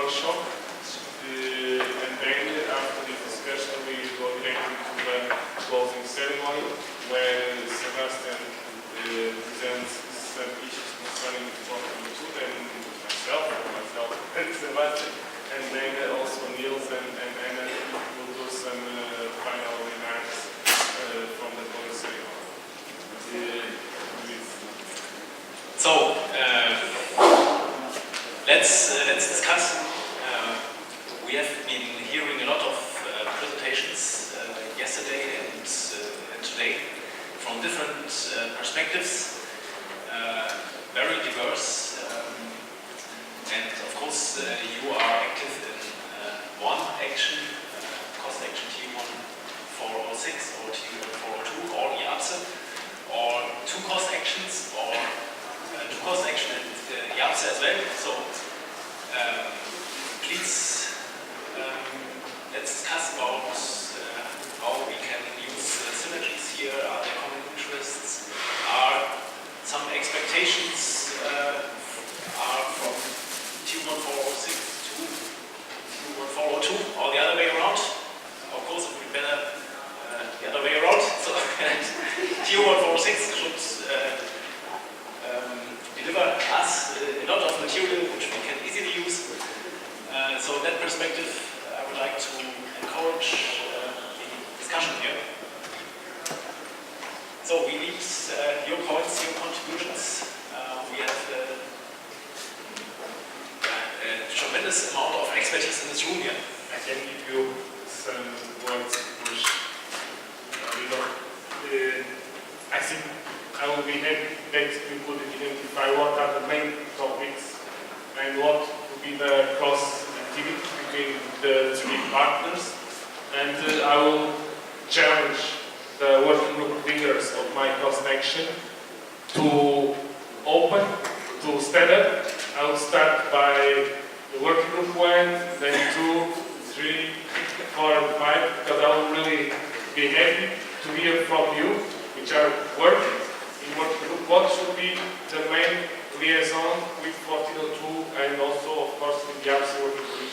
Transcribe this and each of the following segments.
workshop, and then after the discussion we go directly to the closing ceremony, where Sebastian presents some issues concerning the Portfolio 2, then myself and Sebastian, and then also Niels and Anna will do some final remarks from the closing ceremony. So let's discuss. We have been hearing a lot of presentations yesterday and today from different perspectives, very diverse, and of course you are active in one action, cost action T1406 or T1402 or IAPSE, or two cost actions, or two cost action and IAPSE as well. So please let's discuss about how we can use synergies here. Are there common interests? Are some expectations are from T1406 to T1402 or the other way around? Of course, it would be better the other way around. So T1406 should deliver us a lot of material which we can easily use. So in that perspective, I would like to encourage the discussion here. So we need your points, your contributions. We have a tremendous amount of expertise in this room here. I can give you some words which I think I will be happy that we could identify what are the main topics and what would be the cross activity between the three partners, and I will challenge the working group leaders of my cost action to open, to stand up. I will start by the working group 1, then 2, 3, 4 and 5, because I will really be happy to hear from you, which are working in working group, what should be the main liaison with 1402 and also, of course, with the IAPSE working position.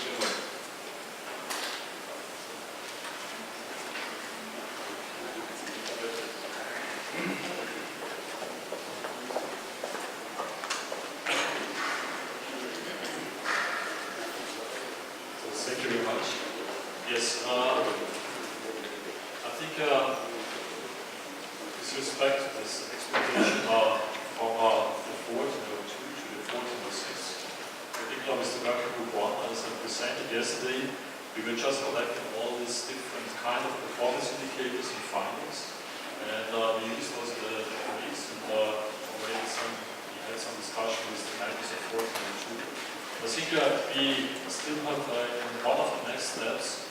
Thank you very much. Yes, I think with respect to this expectation from the 1402 to the 1406, particularly with the working group 1, as I presented yesterday, we were just collecting all these different kind of performance indicators and findings, and we used those the colleagues, and already we had some discussion with the members of 1402. I think we still have in one of the next steps,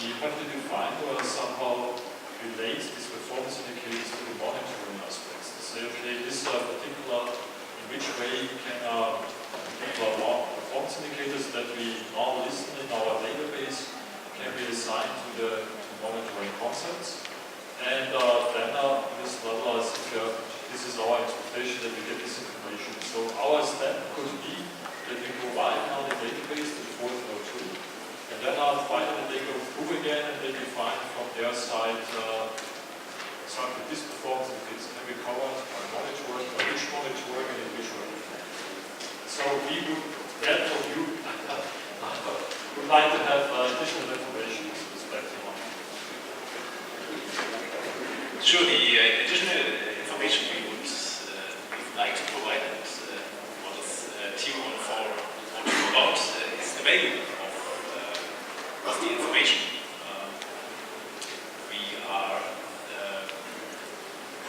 we have to define or somehow relate these performance indicators to the monitoring aspects. To say, okay, this particular, in which way can particular performance indicators that we now listen in our database can be assigned to the monitoring concepts. And then this level, I think this is our expectation that we get this information. So our step could be that we provide now the database to the 1402, and then finally they go through again and they define from their side exactly this performance indicators can be covered by monitoring, by which monitoring, and in which way. So we would, that of you, would like to have additional information with respect to one. Sure, the additional information we would like to provide, and what is T1402 about, is the value of the information. We are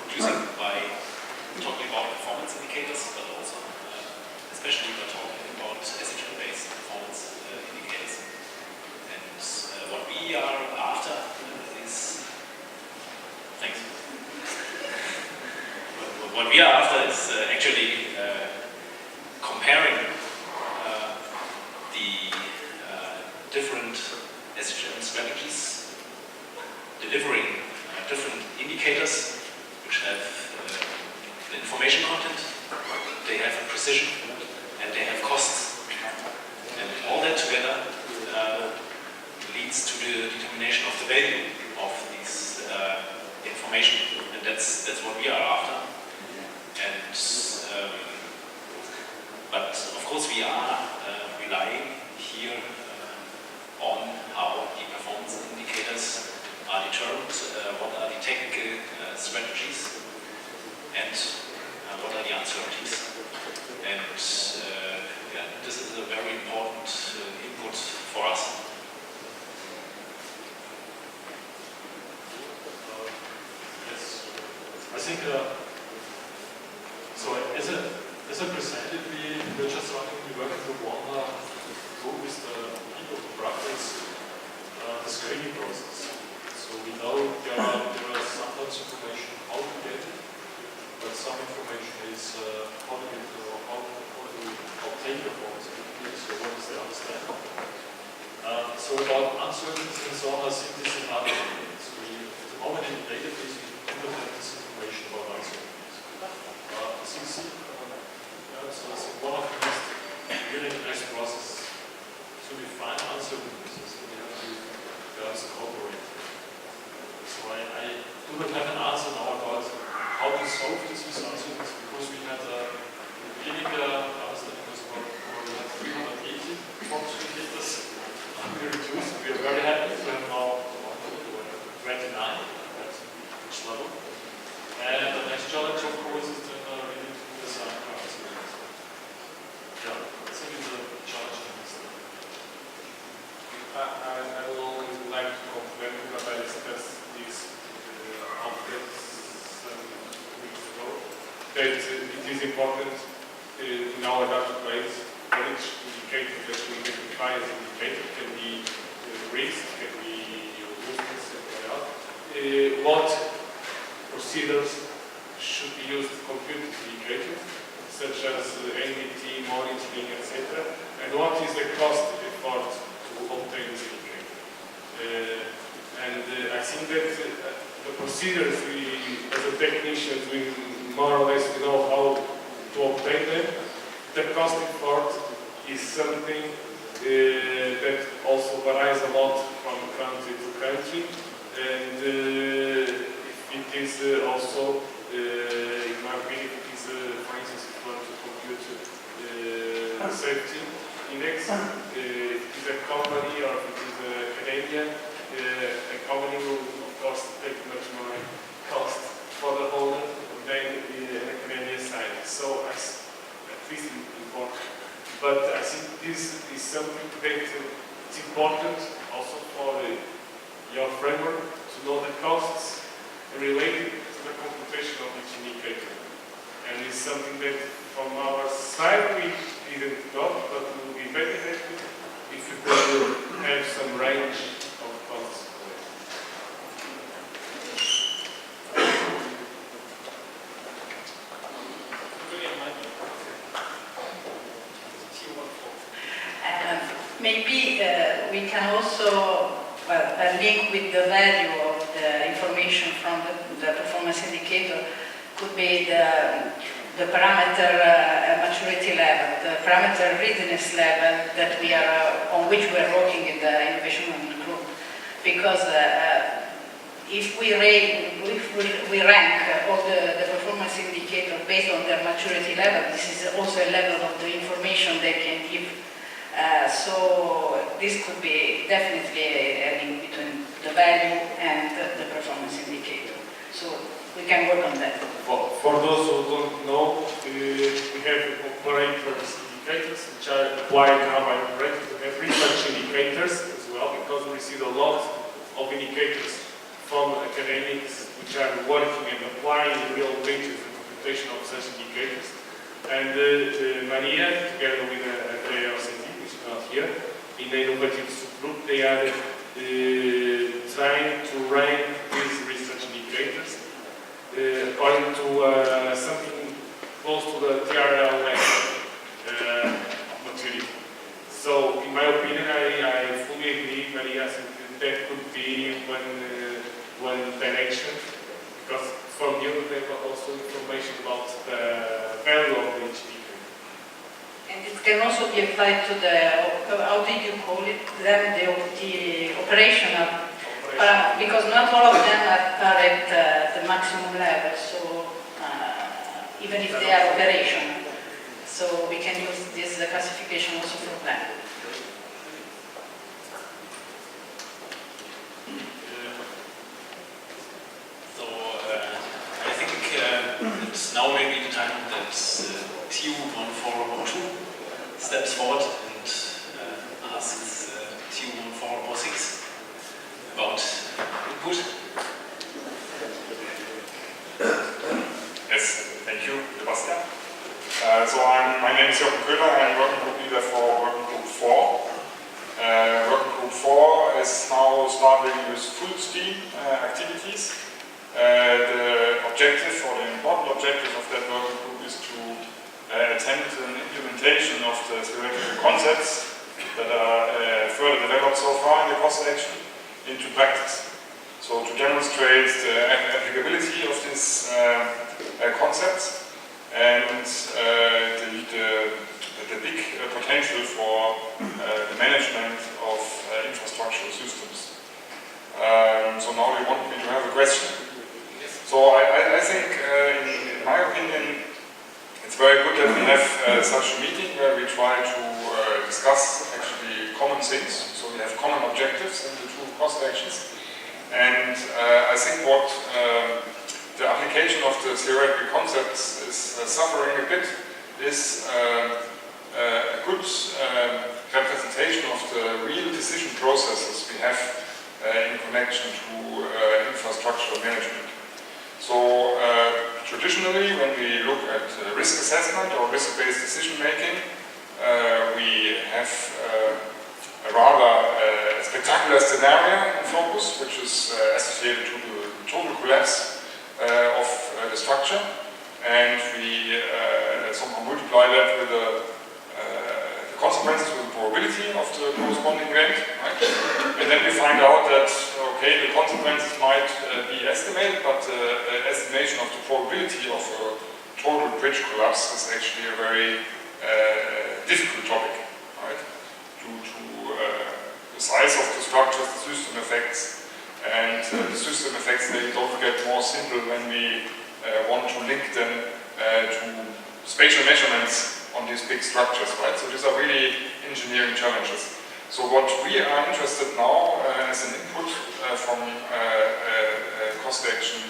producing by talking about performance indicators, but also especially by talking about SHL-based performance indicators. And what we are after is, thanks. What we are after is actually comparing the different SHL strategies, delivering different indicators which have the information content, they have a precision, and they have costs. And all that together think, so as I presented, we're just working with one group with the people who practice the screening process. So we know there are sometimes information how to get it, but some information is how to get how to obtain performance. So what is the understanding? So about uncertainties and so on, I think this is another thing. So at the moment in the database, we do not have this information about uncertainties. So it's one of the most really nice processes to define uncertainties. So we have to perhaps cooperate. So I do not have an answer now about how to solve this with uncertainties, because we had a beginning understanding was about we had 380 forms indicators. We reduced. We are very happy to have now 29 at each level. And the next challenge, of course, is then really to design cards. Yeah, I think it's a challenge in this. I would only like to compliment what I discussed this update some weeks ago, that it is important in our database for each indicator that we identify as indicator, can be risk, can be weakness, what procedures should be used to compute this indicator, such as NDT, monitoring, etc. And what is the cost effort to obtain this indicator. I think that the procedures, as a technician, we more or less know how to obtain them. The cost effort is something that also varies a lot from country to country, and it is also, in my opinion, it is, for instance, if you want to compute the safety index, if it is a company or if it is a Canadian, a company will, of course, take much more cost for the owner than a Canadian side. So, at least important. But I think this is something that it's important also for your framework to know the costs related to the computation of each indicator. And it's something that from our side we didn't know, but we will be very happy if we could have some range of costs. Maybe we can also link with the value of the information from the performance indicator could be the parameter maturity level, the parameter readiness level that we are on which we are working in the innovation group. Because if we rank all the performance indicators based on their maturity level, this is also a level of the information they can give. So this could be definitely a link between the value and the performance indicator. So we can work on that. For those who don't know, we have operators indicators, which are applied now by operators. We have research indicators as well, because we receive a lot of indicators from academics which are working and applying real data for computation of such indicators. And Maria, together with Andrea Orsenti, which is not here, in the innovative subgroup, they are trying to rank these research indicators according to something close to the TRL level maturity. So, in my opinion, I fully agree, Maria, I think that could be one direction, because from you they got also information about the value of the HDK. And it can also be applied to the, how did you call it, the operational, because not all of them are at the maximum level, so even if they are operational. So we can use this classification also for them. It's now maybe the time that TU1402 steps forward and asks TU1406 about input. Jens-Jochen Köhler. I'm working group leader for Working Group 4. Working Group 4 is now starting with full steam activities. The objective, or the important objective of that working group, is to attempt an implementation of the theoretical concepts that are further developed so far in the cost action into practice. So to demonstrate the applicability of these concepts and the big potential for the management of infrastructural systems. So now they want me to have a question. So I think, in my opinion, it's very good that we have such a meeting where we try to discuss actually common things. So we have common objectives in the two cost actions. And I think what the application of the theoretical concepts is suffering a bit is a good representation of the real decision processes we have in connection to infrastructural management. So traditionally, when we look at risk assessment or risk-based decision making, we have a rather spectacular scenario in focus, which is associated to the total collapse of the structure, and we somehow multiply that with the consequences, with the probability of the corresponding event, right? And then we find out that, okay, the consequences might be estimated, but the estimation of the probability of a total bridge collapse is actually a very difficult topic, right? Due to the size of the structures, the system effects, and the system effects, they don't get more simple when we want to link them to spatial measurements on these big structures, right? So these are really engineering challenges. So what we are interested now as an input from cost action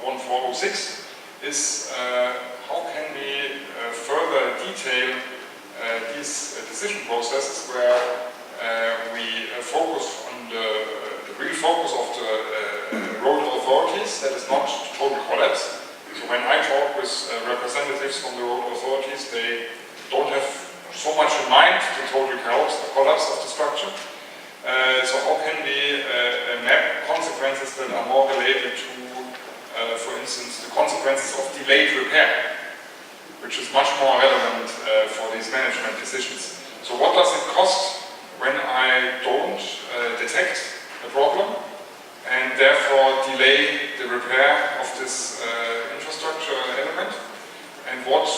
1406 is how can we further detail these decision processes where we focus on the real focus of the road authorities, that is not total collapse. So when I talk with representatives from the road authorities, they don't have so much in mind the total collapse of the structure. So how can we map consequences that are more related to, for instance, the consequences of delayed repair, which is much more relevant for these management decisions. So what does it cost when I don't detect a problem and therefore delay the repair of this infrastructure element, and what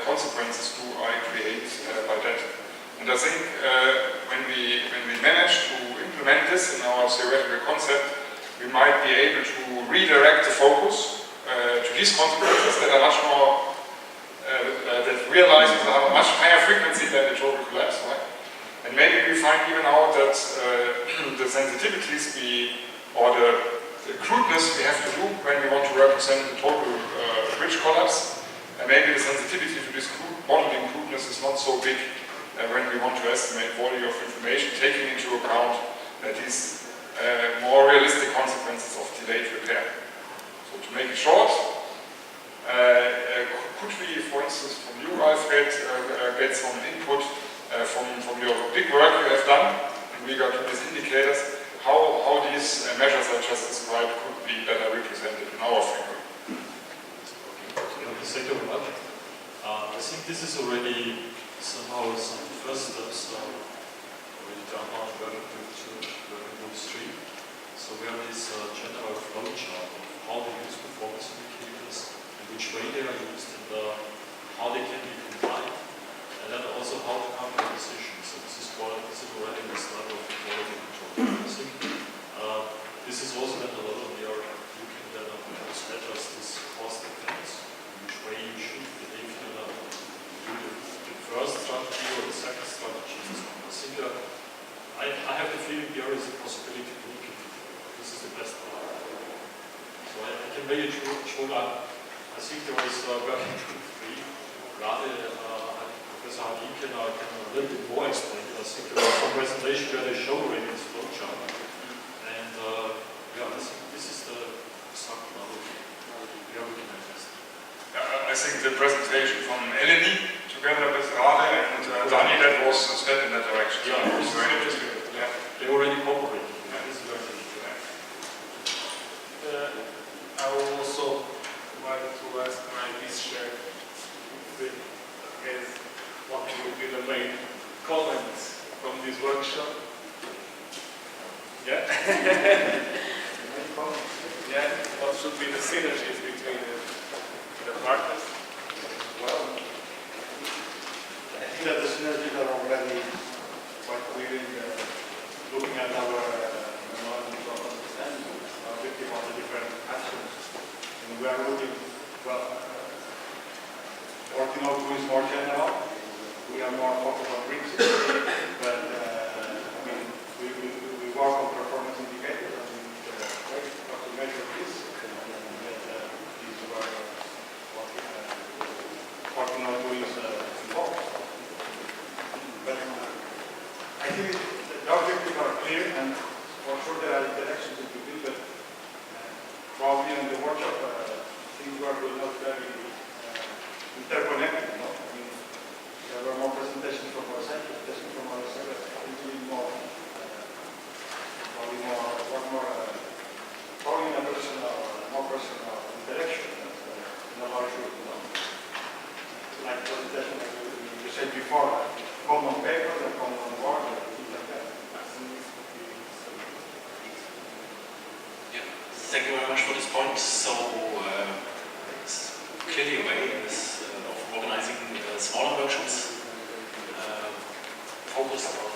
consequences do I create by that? And I think when we manage to implement this in our theoretical concept, we might be able to redirect the focus to these consequences that are much more that realize with a much higher frequency than the total collapse, right? And maybe we find even out that the sensitivities or the crudeness we have to do when we want to represent the total bridge collapse, and maybe the sensitivity to this modeling crudeness is not so big when we want to estimate volume of information, taking into account these more realistic consequences of delayed repair. So to make it short, could we, for instance, from you, Alfred, get some input from your big work you have done in regard to these indicators, how these measures I just described could be better represented in our framework? Thank you very much. I think this is already somehow some first steps already done on Working Group 3. So we have this general flow chart of how we use performance indicators, in which way they are used, and how they can be combined, and then also how to come to a decision. So this is already the start of quality control. I think this is also then a lot of we are looking then at how to address this cost effects, in which way you should behave to do the first strategy or the second strategy. So I think I have the feeling there is a possibility to look into this is the best part. So I can really show that I think there is Working Group 3. Rather, Professor Hadin can a little bit more explain. I think there was some presentation where they show already this flowchart. And yeah, I think this is the exact model we are looking at this. I think the presentation from Eleni together with Rade and Dani, that was a step in that direction. Yeah, It was very this is interesting. Yeah. They already cooperated. This is very good. I would also like to ask my vice chair is what will be the main comments from this workshop. Yeah? Yeah, what should be the synergies between the partners? Well, I think that the synergies are already quite clear in looking at our memorandum of understanding, objective of the different actions. And we are looking, well, working out who is more general. We are more focused on principles, but I mean, we work on performance indicators and try to measure this, and that these are working on who is involved. But I think the objectives are clear, and for sure there are interactions in between, but probably in the workshop things were not very interconnected. No? I mean, there were more presentations from our side, presentations from our side, but I think we need more, probably a more personal interaction. Not how it should, you know. Like presentation, like you said before, common papers and common board and things like that. Yeah. Thank you very much for this point. So it's clearly a way of organizing smaller workshops focused on